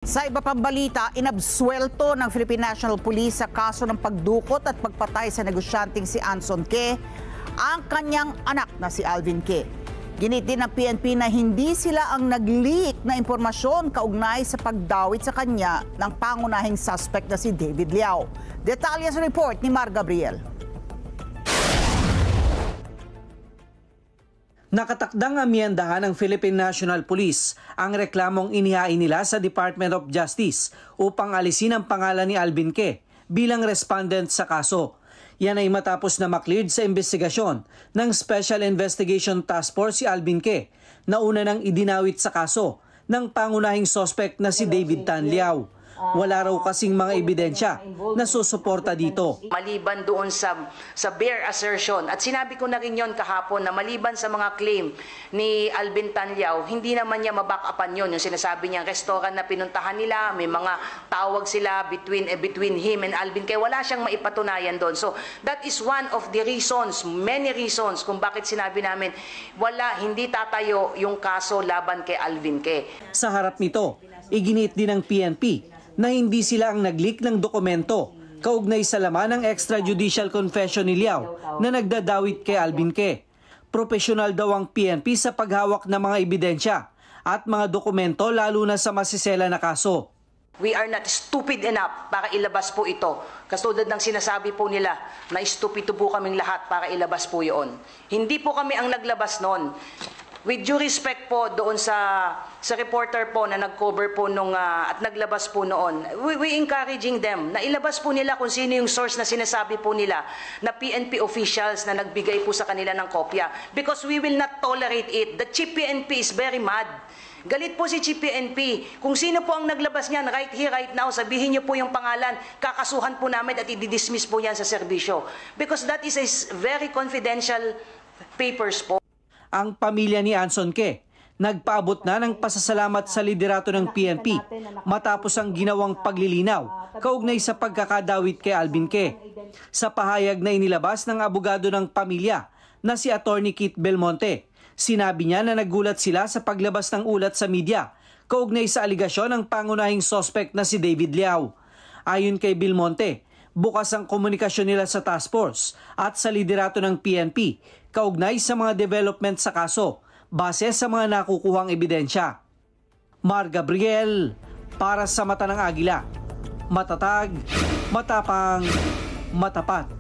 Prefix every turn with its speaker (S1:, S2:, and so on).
S1: Sa iba pang balita, inabsuelto ng Philippine National Police sa kaso ng pagdukot at pagpatay sa negosyanteng si Anson Ke ang kanyang anak na si Alvin Ke. Ginit din ng PNP na hindi sila ang nag-leak na impormasyon kaugnay sa pagdawit sa kanya ng pangunahing suspect na si David Liao. Detalye sa report ni Mar Gabriel.
S2: Nakatakdang amyendahan ng Philippine National Police ang reklamong inihain nila sa Department of Justice upang alisin ang pangalan ni Alvin Ke bilang respondent sa kaso. Yan ay matapos na makleared sa investigasyon ng Special Investigation Task Force si Alvin Ke na una nang idinawit sa kaso ng pangunahing suspect na si David Tan Liao. Wala raw kasing mga ebidensya na susuporta dito.
S3: Maliban doon sa bare assertion, at sinabi ko na rin yon kahapon na maliban sa mga claim ni Alvin Tan Liao, hindi naman niya maback-upan yun. Yung sinasabi niya, restaurant na pinuntahan nila, may mga tawag sila between him and Alvin Ke, wala siyang maipatunayan doon. So that is one of the reasons, many reasons kung bakit sinabi namin hindi tatayo yung kaso laban kay Alvin Ke.
S2: Sa harap nito, iginit din ng PNP na hindi sila ang nag-leak ng dokumento kaugnay sa laman ng extrajudicial confession ni Liao na nagdadawit kay Alvin Ke. Profesional daw ang PNP sa paghawak ng mga ebidensya at mga dokumento lalo na sa masisela na kaso.
S3: We are not stupid enough para ilabas po ito. Katulad ng sinasabi po nila na stupido po kaming lahat para ilabas po yun. Hindi po kami ang naglabas noon. With due respect po doon sa reporter po na nag-cover po at naglabas po noon, we encouraging them na ilabas po nila kung sino yung source na sinasabi po nila na PNP officials na nagbigay po sa kanila ng kopya. Because we will not tolerate it. The Chief PNP is very mad. Galit po si Chief PNP. Kung sino po ang naglabas niyan, right here, right now, sabihin niyo po yung pangalan, kakasuhan po namin at i-dismiss po yan sa serbisyo. Because that is a very confidential papers po.
S2: Ang pamilya ni Anson Ke nagpaabot na ng pasasalamat sa liderato ng PNP matapos ang ginawang paglilinaw kaugnay sa pagkakadawit kay Alvin Ke. Sa pahayag na inilabas ng abogado ng pamilya na si Attorney Keith Belmonte, sinabi niya na nagulat sila sa paglabas ng ulat sa media kaugnay sa aligasyon ng pangunahing suspect na si David Liao. Ayon kay Belmonte, bukas ang komunikasyon nila sa task force at sa liderato ng PNP kaugnay sa mga development sa kaso base sa mga nakukuhang ebidensya. Mar Gabriel, para sa Mata ng Agila. Matatag, matapang, matapat.